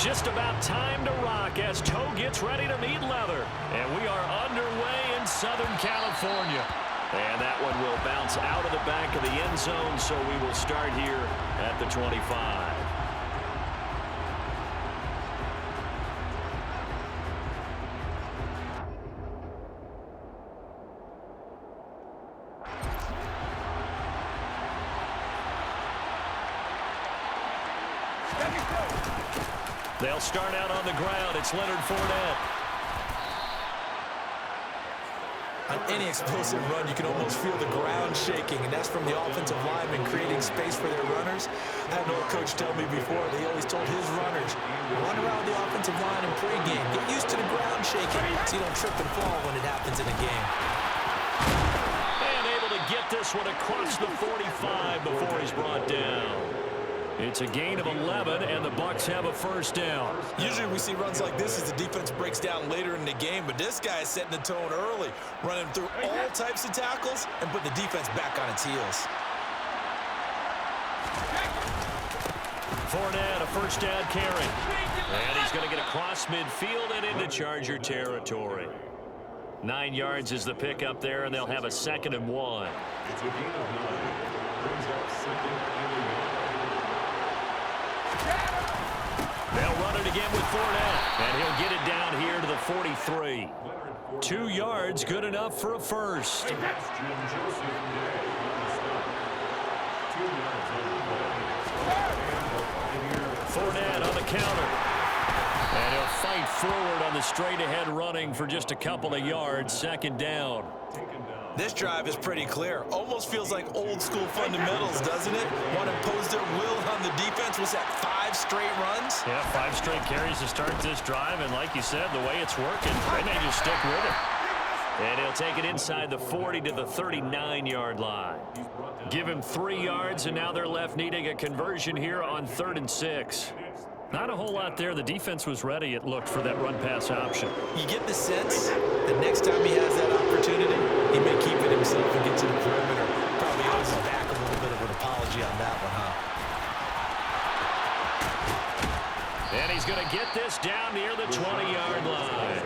Just about time to rock as toe gets ready to meet leather. And we are underway in Southern California. And that one will bounce out of the back of the end zone, so we will start here at the 25. They'll start out on the ground. It's Leonard Fournette. On any explosive run, you can almost feel the ground shaking, and that's from the offensive linemen creating space for their runners. I had an old coach tell me before, they always told his runners, run around the offensive line in pregame. Get used to the ground shaking so you don't trip and fall when it happens in a game. And able to get this one across the 45 before he's brought down. It's a gain of 11, and the Bucs have a first down. Usually we see runs like this as the defense breaks down later in the game, but this guy is setting the tone early, running through all types of tackles and putting the defense back on its heels. Fournette, a first down carry. And he's going to get across midfield and into Charger territory. 9 yards is the pickup there, and they'll have a 2nd and 1. It's a gain of 9. Brings up 2nd and 1. They'll run it again with Fournette, and he'll get it down here to the 43. 2 yards, good enough for a first. Fournette on the counter. And he'll fight forward on the straight-ahead running for just a couple of yards. 2nd down. This drive is pretty clear. Almost feels like old-school fundamentals, doesn't it? Want to impose their will on the defense. Was that 5 straight runs? Yeah, 5 straight carries to start this drive. And like you said, the way it's working, they may just stick with it. And he'll take it inside the 40 to the 39-yard line. Give him 3 yards, and now they're left needing a conversion here on 3rd and 6. Not a whole lot there. The defense was ready, it looked, for that run-pass option. You get the sense that next time he has that opportunity, he may keep it himself and get to the perimeter. Probably owes his back a little bit of an apology on that one, huh? And he's going to get this down near the 20-yard line.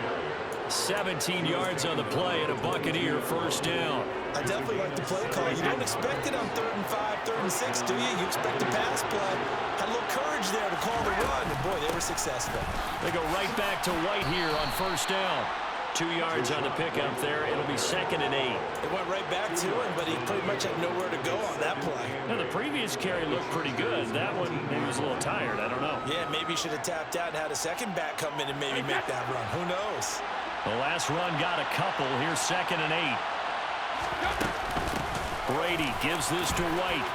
17 yards on the play and a Buccaneer first down. I definitely like the play call. You don't expect it on 3rd and 5, 3rd and 6, do you? You expect a pass play. Had a little courage there to call the run, and boy, they were successful. They go right back to White here on first down. 2 yards on the pickup there. It'll be 2nd and 8. It went right back to him, but he pretty much had nowhere to go on that play. Now, the previous carry looked pretty good. That one, he was a little tired. I don't know. Yeah, maybe he should have tapped out and had a second back come in and maybe make that run. Who knows? The last run got a couple. Here's 2nd and 8. Brady gives this to White.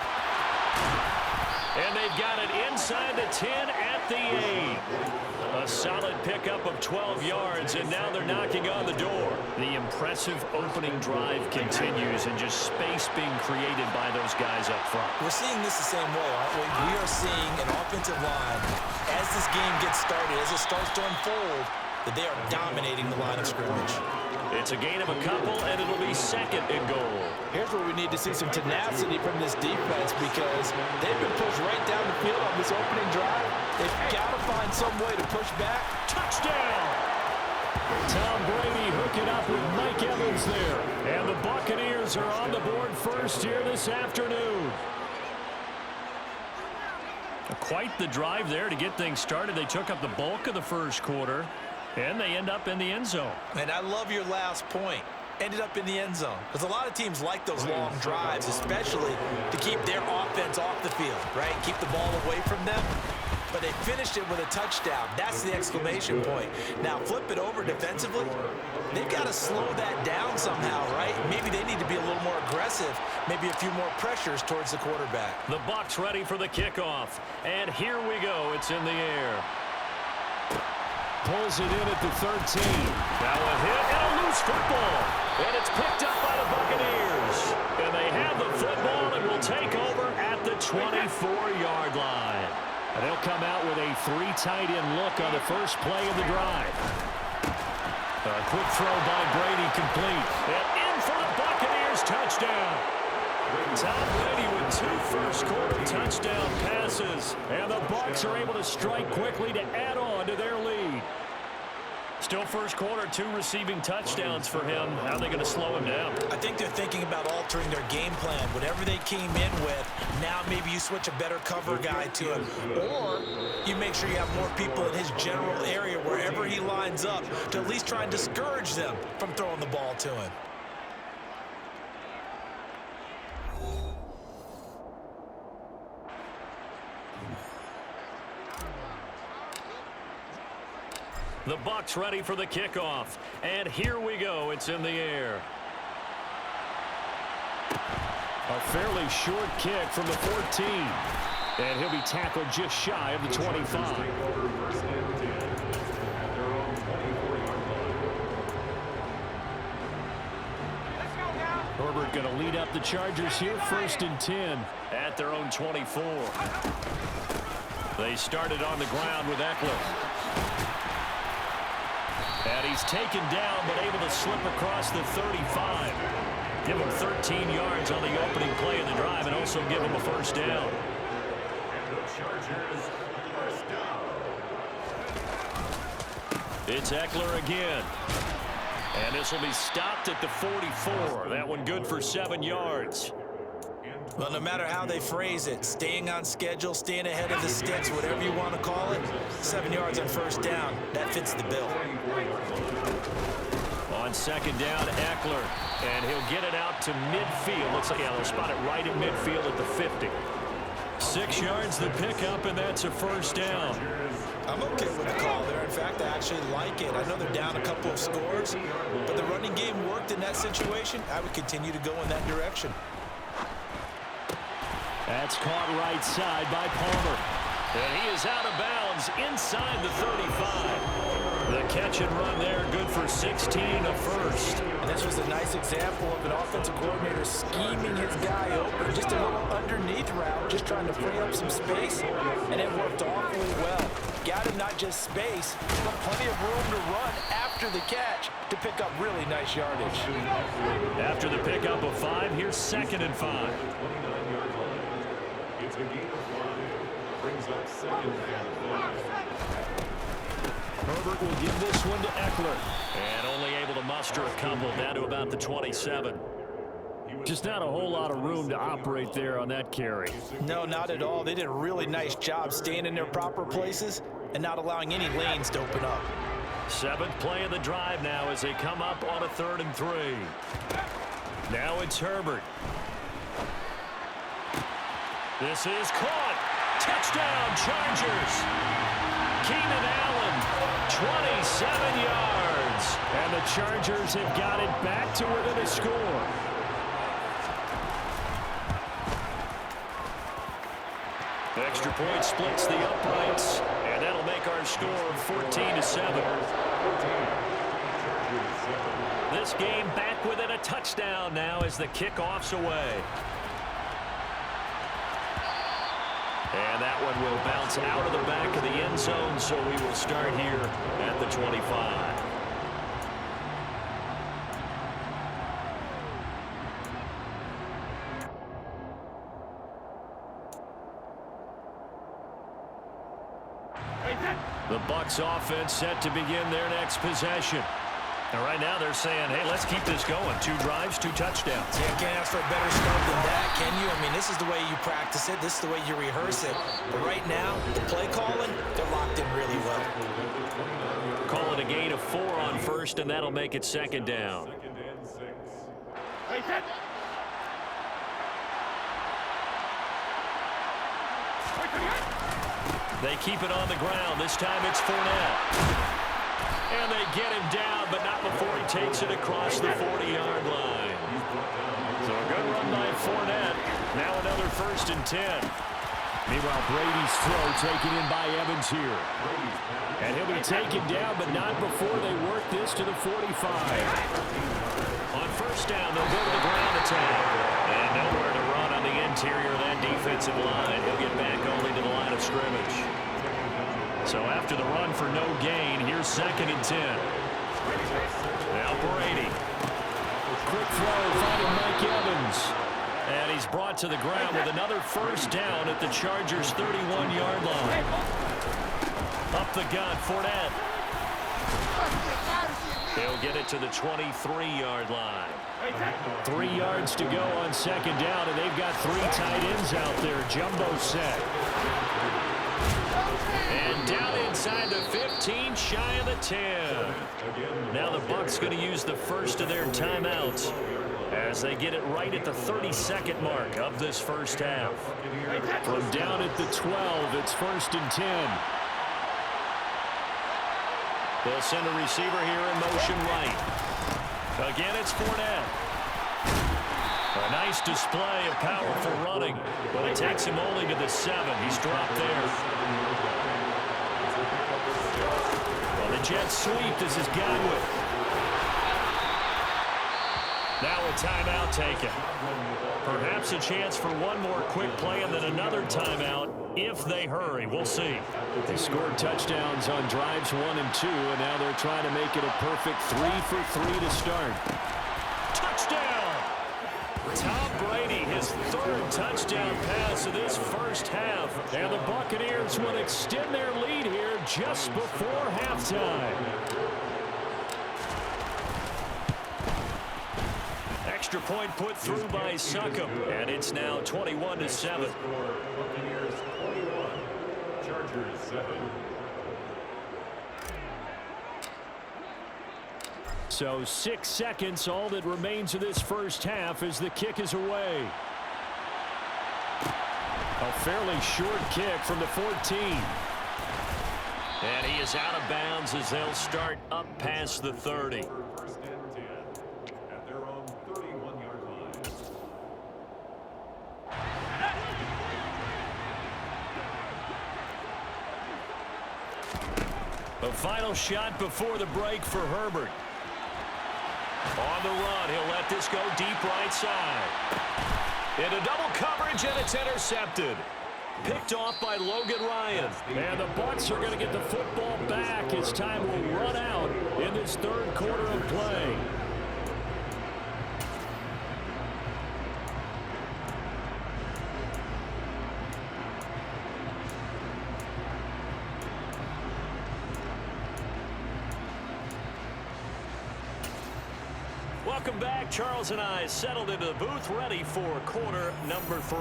And they've got it inside the 10 at the 8. A solid pickup of 12 yards, and now they're knocking on the door. The impressive opening drive continues, and just space being created by those guys up front. We're seeing this the same way, aren't we? We are seeing an offensive line, as this game gets started, as it starts to unfold, that they are dominating the line of scrimmage. It's a gain of a couple, and it'll be 2nd and goal. Here's where we need to see some tenacity from this defense, because they've been pushed right down the field on this opening drive. They've got to find some way to push back. Touchdown! Tom Brady hooking up with Mike Evans there. And the Buccaneers are on the board first here this afternoon. Quite the drive there to get things started. They took up the bulk of the first quarter, and they end up in the end zone. And I love your last point. Ended up in the end zone. Because a lot of teams like those long drives, especially to keep their offense off the field, right? Keep the ball away from them. But they finished it with a touchdown. That's the exclamation point. Now, flip it over defensively. They've got to slow that down somehow, right? Maybe they need to be a little more aggressive. Maybe a few more pressures towards the quarterback. The Bucs ready for the kickoff. And here we go. It's in the air. Pulls it in at the 13. Now a hit and a loose football. And it's picked up by the Buccaneers. And they have the football and will take over at the 24-yard line. And they'll come out with a 3 tight end look on the first play of the drive. A quick throw by Brady complete. And in for the Buccaneers touchdown. Tom Brady with 2 first-quarter touchdown passes. And the Bucs are able to strike quickly to add on to their lead. Still first quarter, 2 receiving touchdowns for him. How are they going to slow him down? I think they're thinking about altering their game plan. Whatever they came in with, now maybe you switch a better cover guy to him. Or you make sure you have more people in his general area wherever he lines up to at least try and discourage them from throwing the ball to him. The Bucs ready for the kickoff. And here we go. It's in the air. A fairly short kick from the 14. And he'll be tackled just shy of the 25. Herbert going to lead up the Chargers here, 1st and 10 at their own 24. They started on the ground with Eckler. And he's taken down, but able to slip across the 35. Give him 13 yards on the opening play of the drive and also give him a first down. It's Eckler again. And this will be stopped at the 44. That one good for 7 yards. Well, no matter how they phrase it, staying on schedule, staying ahead of the sticks, whatever you want to call it, 7 yards on first down, that fits the bill. On second down, Eckler, and he'll get it out to midfield. Looks like they'll spot it right at midfield at the 50. 6 yards the pickup, and that's a first down. I'm okay with the call there. In fact, I actually like it. I know they're down a couple of scores, but the running game worked in that situation. I would continue to go in that direction. That's caught right side by Palmer. And he is out of bounds inside the 35. The catch and run there, good for 16, a first. And this was a nice example of an offensive coordinator scheming his guy open. Just a little underneath route, just trying to free up some space, and it worked awfully well. Got him not just space, but plenty of room to run after the catch to pick up really nice yardage. After the pickup of 5, here's 2nd and 5. It's a game of 5. Brings up 2nd and 5. Herbert will give this one to Eckler. And only able to muster a couple down to about the 27. Just not a whole lot of room to operate there on that carry. No, not at all. They did a really nice job staying in their proper places and not allowing any lanes to open up. 7th play of the drive now as they come up on a 3rd and 3. Now it's Herbert. This is caught. Touchdown, Chargers. Keenan Allen, 27 yards. And the Chargers have got it back to within a score. Extra point splits the uprights, and that'll make our score 14-7. This game back within a touchdown now as the kickoff's away. And that one will bounce out of the back of the end zone, so we will start here at the 25. The Bucs offense set to begin their next possession. And right now they're saying, hey, let's keep this going. 2 drives, 2 touchdowns. Yeah, you can't ask for a better start than that, can you? I mean, this is the way you practice it. This is the way you rehearse it. But right now, the play calling, they're locked in really well. Call it a gain of 4 on first, and that'll make it 2nd down. They keep it on the ground. This time it's Fournette. And they get him down, but not before he takes it across the 40-yard line. So a good run by Fournette. Now another 1st and 10. Meanwhile, Brady's throw taken in by Evans here. And he'll be taken down, but not before they work this to the 45. On 1st down, they'll go to the ground attack. And nowhere to run on the interior of that defensive line. He'll get back only to the line of scrimmage. So after the run for no gain, here's 2nd and 10. Now Brady. Quick throw, finding Mike Evans. And he's brought to the ground with another first down at the Chargers' 31-yard line. Up the gut, Fournette. He'll get it to the 23-yard line. 3 yards to go on second down, and they've got 3 tight ends out there. Jumbo set. And down inside the 15, shy of the 10. Now the Bucs going to use the first of their timeouts as they get it right at the 32nd mark of this first half. From down at the 12, it's 1st and 10. They'll send a receiver here in motion right. Again, it's Fournette. A nice display of powerful running, but it takes him only to the 7. He's dropped there. Well, the Jets sweep. This is Godwin. Now a timeout taken. Perhaps a chance for one more quick play and then another timeout if they hurry. We'll see. They scored touchdowns on drives 1 and 2, and now they're trying to make it a perfect 3 for 3 to start. Touchdown! Tom Brady, his 3rd touchdown pass of this first half. And the Buccaneers will extend their lead here just before halftime. Extra point put through by Succop, and it's now 21-7. Buccaneers 21, Chargers 7. So 6 seconds, all that remains of this first half as the kick is away. A fairly short kick from the 14. And he is out of bounds as they'll start up past the 30. First and 10 at their own 31-yard line. The final shot before the break for Herbert. On the run, he'll let this go deep right side. Into double coverage, and it's intercepted. Picked off by Logan Ryan. And the Bucs are going to get the football back as time will run out in this 3rd quarter of play. Welcome back. Charles and I settled into the booth, ready for quarter number 3.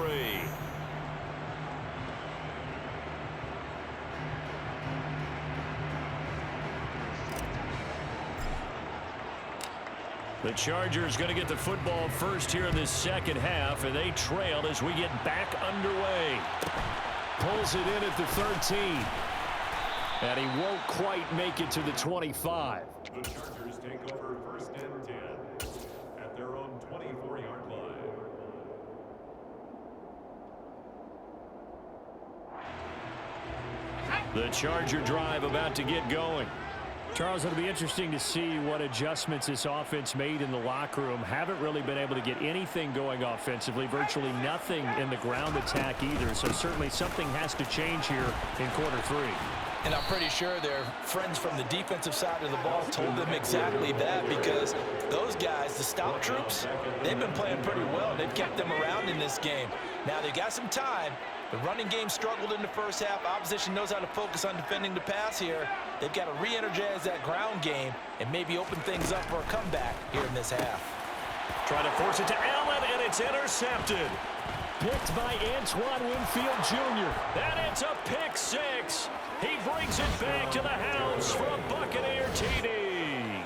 The Chargers going to get the football first here in this second half, and they trail as we get back underway. Pulls it in at the 13. And he won't quite make it to the 25. The Chargers take over 1st and 10 at their own 24-yard line. The Charger drive about to get going. Charles, it'll be interesting to see what adjustments this offense made in the locker room. Haven't really been able to get anything going offensively, virtually nothing in the ground attack either. So certainly something has to change here in quarter 3. And I'm pretty sure their friends from the defensive side of the ball told them exactly that, because those guys, the stout troops, they've been playing pretty well. They've kept them around in this game. Now they got some time. The running game struggled in the first half. Opposition knows how to focus on defending the pass here. They've got to re-energize that ground game and maybe open things up for a comeback here in this half. Trying to force it to Allen, and it's intercepted. Picked by Antoine Winfield Jr. And it's a pick 6. He brings it back to the house for a Buccaneer TD.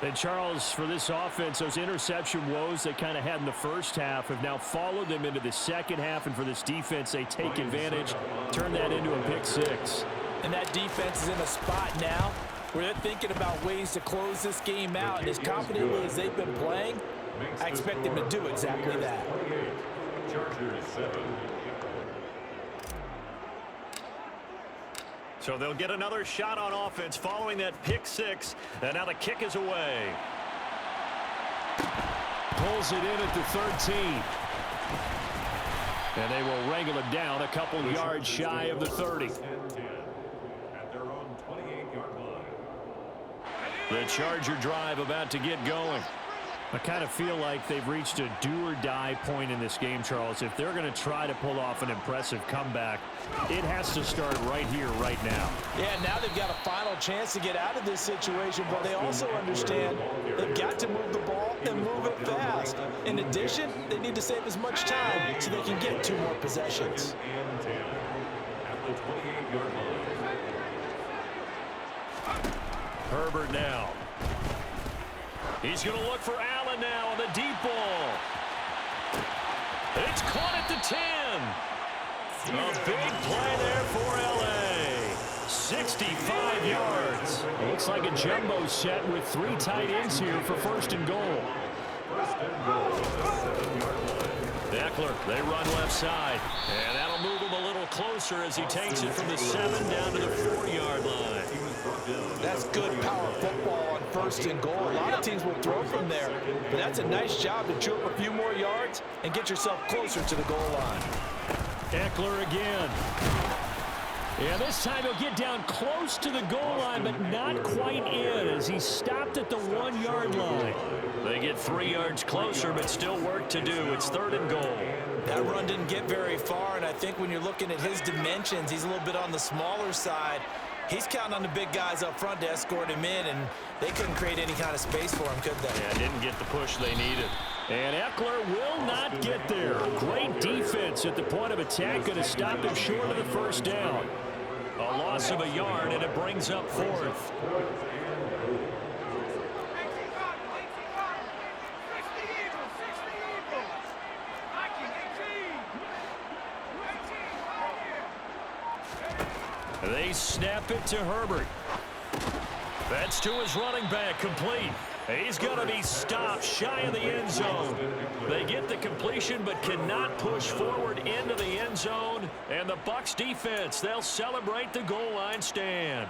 And Charles, for this offense, those interception woes they kind of had in the first half have now followed them into the second half. And for this defense, they take advantage, turn that into a pick 6. And that defense is in a spot now where they're thinking about ways to close this game out. And as confidently as they've been playing, I expect them to do exactly that. Chargers 7. So they'll get another shot on offense following that pick 6. And now the kick is away. Pulls it in at the 13. And they will wrangle it down a couple yards shy of the 30. At their own 28-yard line. The Charger drive about to get going. I kind of feel like they've reached a do-or-die point in this game, Charles. If they're going to try to pull off an impressive comeback, it has to start right here, right now. Yeah, now they've got a final chance to get out of this situation, but they also understand they've got to move the ball and move it fast. In addition, they need to save as much time so they can get 2 more possessions. Herbert now. He's going to look for Allen now on the deep ball. It's caught at the 10. A big play there for L.A. 65 yards. Looks like a jumbo set with 3 tight ends here for 1st and goal. Eckler, they run left side. And that'll move him a little closer as he takes it from the 7 down to the 4-yard line. That's good power football on 1st and goal. A lot of teams will throw from there, but that's a nice job to chew up a few more yards and get yourself closer to the goal line. Eckler again. Yeah, this time he'll get down close to the goal line, but not quite in as he stopped at the 1-yard line. They get 3 yards closer, but still work to do. It's 3rd and goal. That run didn't get very far, and I think when you're looking at his dimensions, he's a little bit on the smaller side. He's counting on the big guys up front to escort him in, and they couldn't create any kind of space for him, could they? Yeah, didn't get the push they needed. And Eckler will not get there. Great defense at the point of attack, going to stop him short of the 1st down. A loss of a yard, and it brings up 4th. They snap it to Herbert. That's to his running back, complete. He's going to be stopped shy of the end zone. They get the completion but cannot push forward into the end zone. And the Bucs defense, they'll celebrate the goal line stand.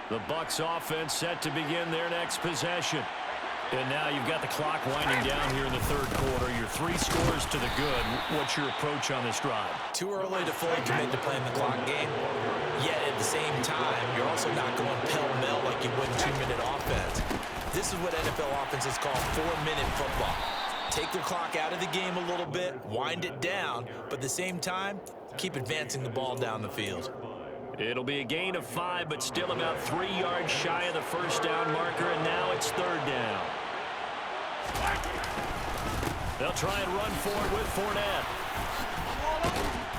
The Bucs offense set to begin their next possession. And now you've got the clock winding down here in the 3rd quarter. Your 3 scores to the good. What's your approach on this drive? Too early to fully commit to playing the clock game. Yet at the same time, you're also not going pell-mell like you would in 2-minute offense. This is what NFL offenses call 4-minute football. Take the clock out of the game a little bit, wind it down, but at the same time, keep advancing the ball down the field. It'll be a gain of 5, but still about 3 yards shy of the 1st down marker, and now it's 3rd down. They'll try and run forward with Fournette.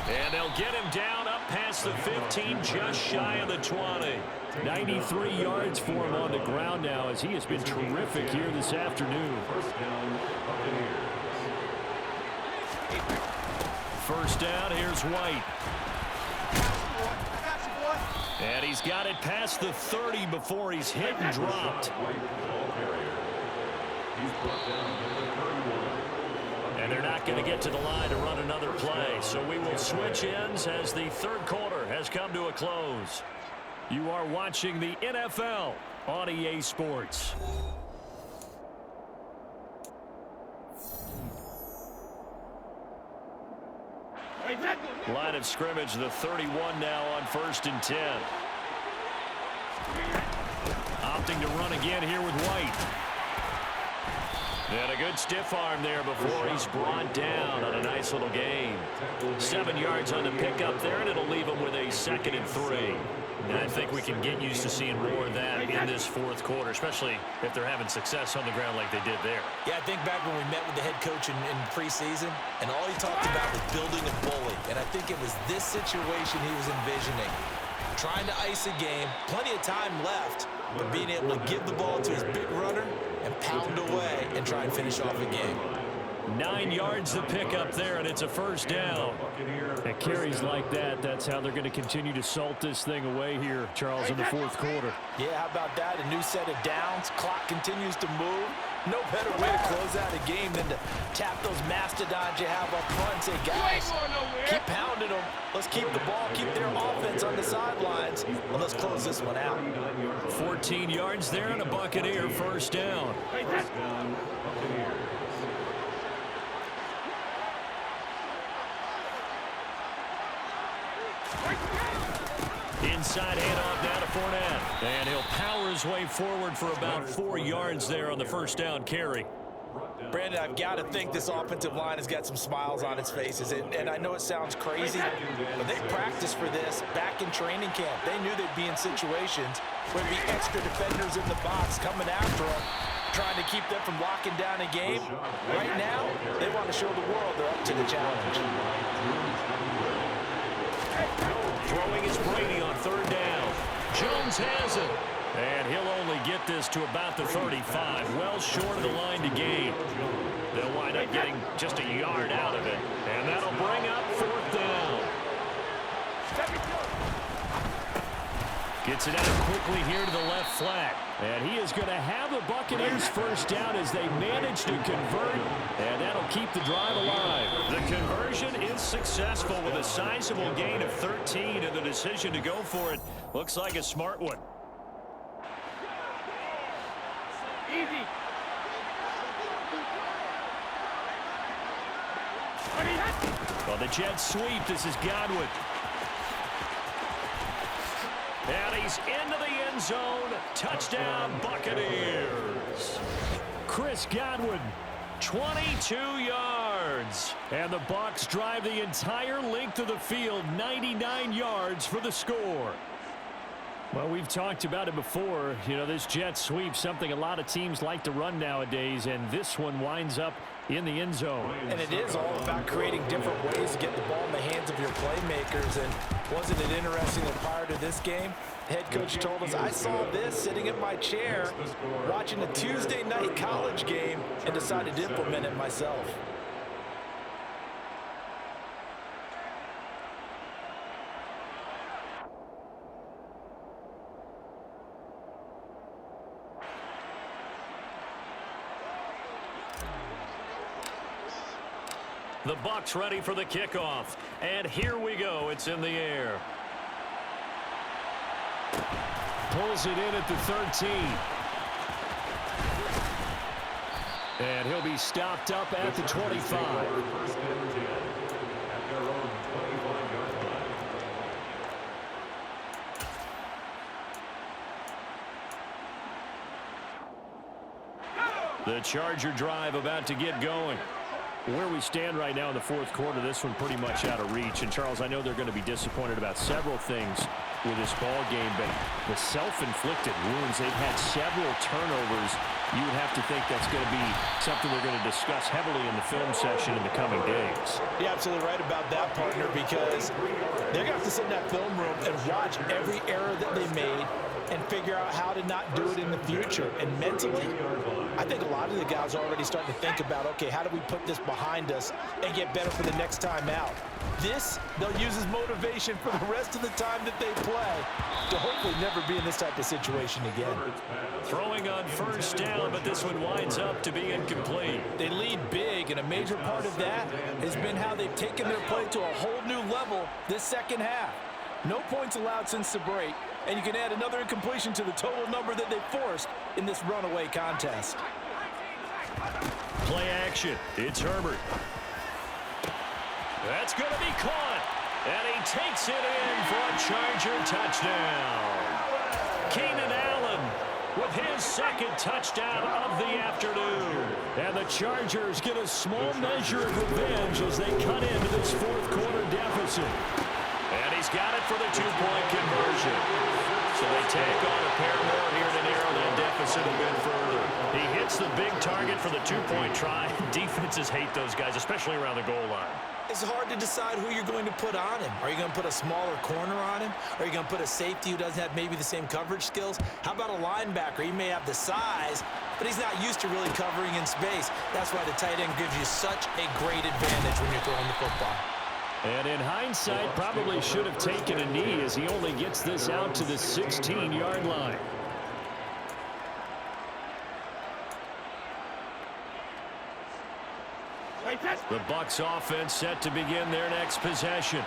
And they'll get him down up past the 15, just shy of the 20. 93 yards for him on the ground now as he has been terrific here this afternoon. 1st down, here's White. And he's got it past the 30 before he's hit and dropped. And they're not going to get to the line to run another play. So we will switch ends as the 3rd quarter has come to a close. You are watching the NFL on EA Sports. Line of scrimmage, the 31 now on 1st and 10. Opting to run again here with White. And a good stiff arm there before he's brought down on a nice little gain. 7 yards on the pickup there, and it'll leave him with a 2nd and 3. And I think we can get used to seeing more of that in this 4th quarter, especially if they're having success on the ground like they did there. Yeah, I think back when we met with the head coach in preseason, and all he talked about was building a bully. And I think it was this situation he was envisioning. Trying to ice a game, plenty of time left, but being able to give the ball to his big runner and pound away and try and finish off a game. 9 yards to pick up there, and it's a 1st down. At carries like that, that's how they're going to continue to salt this thing away here, Charles, in the 4th quarter. Yeah, how about that? A new set of downs. Clock continues to move. No better way to close out a game than to tap those mastodons you have up front and say, guys, keep pounding them. Let's keep the ball, keep their offense on the sidelines, and let's close this one out. 14 yards there and a Buccaneer 1st down. Inside handoff now to Fournette. And he'll power his way forward for about 4 yards there on the first down carry. Brandon, I've got to think this offensive line has got some smiles on its faces. And I know it sounds crazy, but they practiced for this back in training camp. They knew they'd be in situations where there'd be extra defenders in the box coming after them, trying to keep them from locking down a game. Right now, they want to show the world they're up to the challenge. Throwing is Brady on third down. Jones has it. And he'll only get this to about the 35, well short of the line to gain. They'll wind up getting just a yard out of it. And that'll bring up fourth down. Gets it out quickly here to the left flat. And he is going to have the Buccaneers first down as they manage to convert. And that'll keep the drive alive. The conversion is successful with a sizable gain of 13. And the decision to go for it looks like a smart one. Easy. Well, the Jets sweep. This is Godwin. And he's into the end zone. Touchdown, Buccaneers. Chris Godwin, 22 yards. And the Bucs drive the entire length of the field, 99 yards for the score. Well, we've talked about it before. You know, this jet sweep, something a lot of teams like to run nowadays, and this one winds up in the end zone. And it is all about creating different ways to get the ball in the hands of your playmakers. And wasn't it interesting that prior to this game, the head coach told us, I saw this sitting in my chair watching a Tuesday night college game and decided to implement it myself. The Bucs ready for the kickoff. And here we go. It's in the air. Pulls it in at the 13. And he'll be stopped up at the 25. First and 10 at their own 25-yard line. The Charger drive about to get going. Where we stand right now in the fourth quarter, this one pretty much out of reach. And, Charles, I know they're going to be disappointed about several things with this ball game, but the self-inflicted wounds, they've had several turnovers. You would have to think that's going to be something they're going to discuss heavily in the film session in the coming days. You're absolutely right about that, partner, because they're going to have to sit in that film room and watch every error that they made and figure out how to not do it in the future. And mentally, I think a lot of the guys are already starting to think about, okay, how do we put this behind us and get better for the next time out? This, they'll use as motivation for the rest of the time that they play to hopefully never be in this type of situation again. Throwing on first down, but this one winds up to be incomplete. They lead big, and a major part of that has been how they've taken their play to a whole new level this second half. No points allowed since the break, and you can add another incompletion to the total number that they forced in this runaway contest. Play action. It's Herbert. That's going to be caught. And he takes it in for a Charger touchdown. Keenan Allen with his second touchdown of the afternoon. And the Chargers get a small measure of revenge as they cut into this fourth quarter deficit. And he's got it for the two-point conversion. So they take on a pair more here to narrow that deficit a bit further. He hits the big target for the two-point try. Defenses hate those guys, especially around the goal line. It's hard to decide who you're going to put on him. Are you going to put a smaller corner on him? Are you going to put a safety who doesn't have maybe the same coverage skills? How about a linebacker? He may have the size, but he's not used to really covering in space. That's why the tight end gives you such a great advantage when you're throwing the football. And in hindsight, probably should have taken a knee as he only gets this out to the 16-yard line. The Bucs offense set to begin their next possession.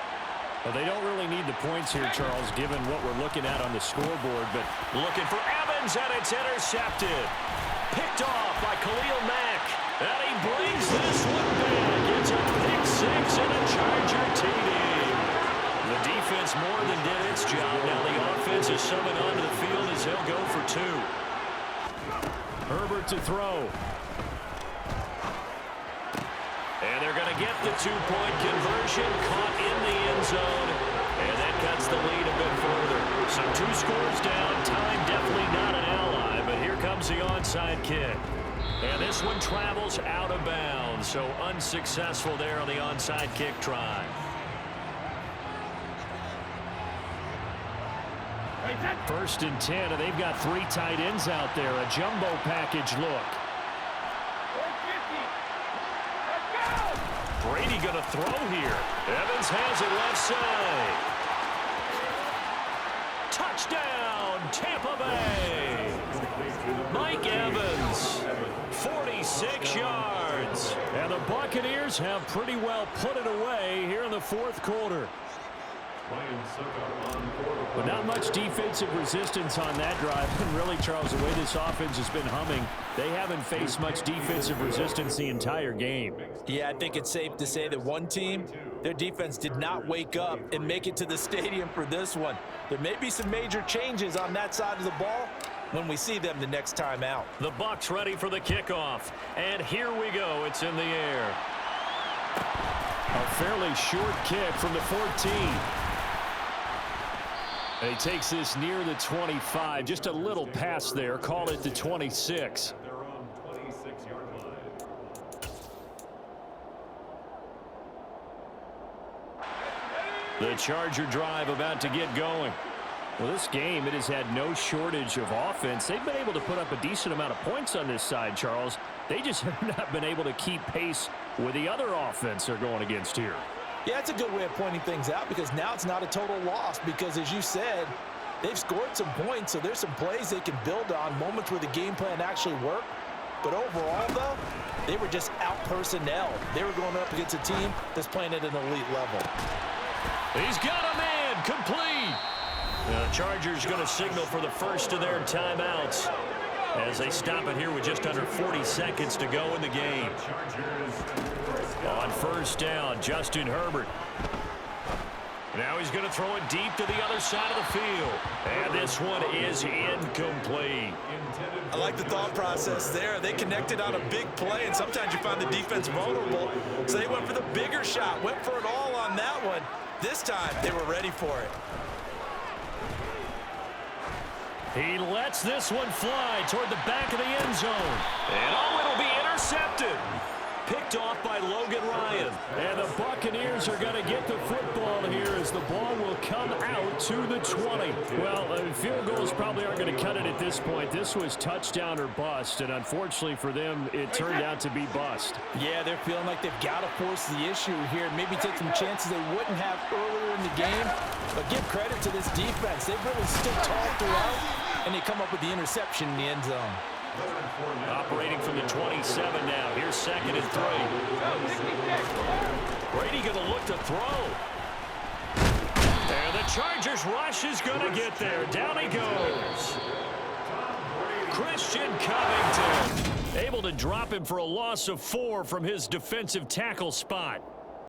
Well, they don't really need the points here, Charles, given what we're looking at on the scoreboard, but looking for Evans, and it's intercepted. Picked off by Khalil Mack, and he brings this one back. It's a pick six and a Charger TD. The defense more than did its job. Now Herbert to throw. And they're going to get the two-point conversion, caught in the end zone, and that cuts the lead a bit further. So 2 scores down, time definitely not an ally, but here comes the onside kick. And this one travels out of bounds, so unsuccessful there on the onside kick try. First and 10, and they've got 3 tight ends out there. A jumbo package look. Brady going to throw here. Evans has it left side. Touchdown, Tampa Bay. Mike Evans, 46 yards. And the Buccaneers have pretty well put it away here in the 4th quarter. But not much defensive resistance on that drive. And really, Charles, the way this offense has been humming, they haven't faced much defensive resistance the entire game. Yeah, I think it's safe to say that one team, their defense did not wake up and make it to the stadium for this one. There may be some major changes on that side of the ball when we see them the next time out. The Bucs ready for the kickoff. And here we go. It's in the air. A fairly short kick from the 14. And he takes this near the 25. Just a little pass there. Call it the 26. Their own 26-yard line. The Charger drive about to get going. Well, this game, it has had no shortage of offense. They've been able to put up a decent amount of points on this side, Charles. They just have not been able to keep pace with the other offense they're going against here. Yeah, it's a good way of pointing things out because now it's not a total loss because, as you said, they've scored some points, so there's some plays they can build on, moments where the game plan actually worked. But overall, though, they were just out-personnel. They were going up against a team that's playing at an elite level. He's got a man, complete. The Chargers going to signal for the first of their timeouts as they stop it here with just under 40 seconds to go in the game. On first down, Justin Herbert. Now he's going to throw it deep to the other side of the field. And this one is incomplete. I like the thought process there. They connected on a big play, and sometimes you find the defense vulnerable. So they went for the bigger shot, went for it all on that one. This time, they were ready for it. He lets this one fly toward the back of the end zone. And it'll be intercepted. Picked off by Logan Ryan. And the Buccaneers are going to get the football here as the ball will come out to the 20. Well, field goals probably aren't going to cut it at this point. This was touchdown or bust, and unfortunately for them, it turned out to be bust. Yeah, they're feeling like they've got to force the issue here, maybe take some chances they wouldn't have earlier in the game. But give credit to this defense. They've really stood tall throughout, and they come up with the interception in the end zone. Operating from the 27 now. Here's 2nd and 3. Brady going to look to throw. And the Chargers rush is going to get there. Down he goes. Christian Covington able to drop him for a loss of 4 from his defensive tackle spot.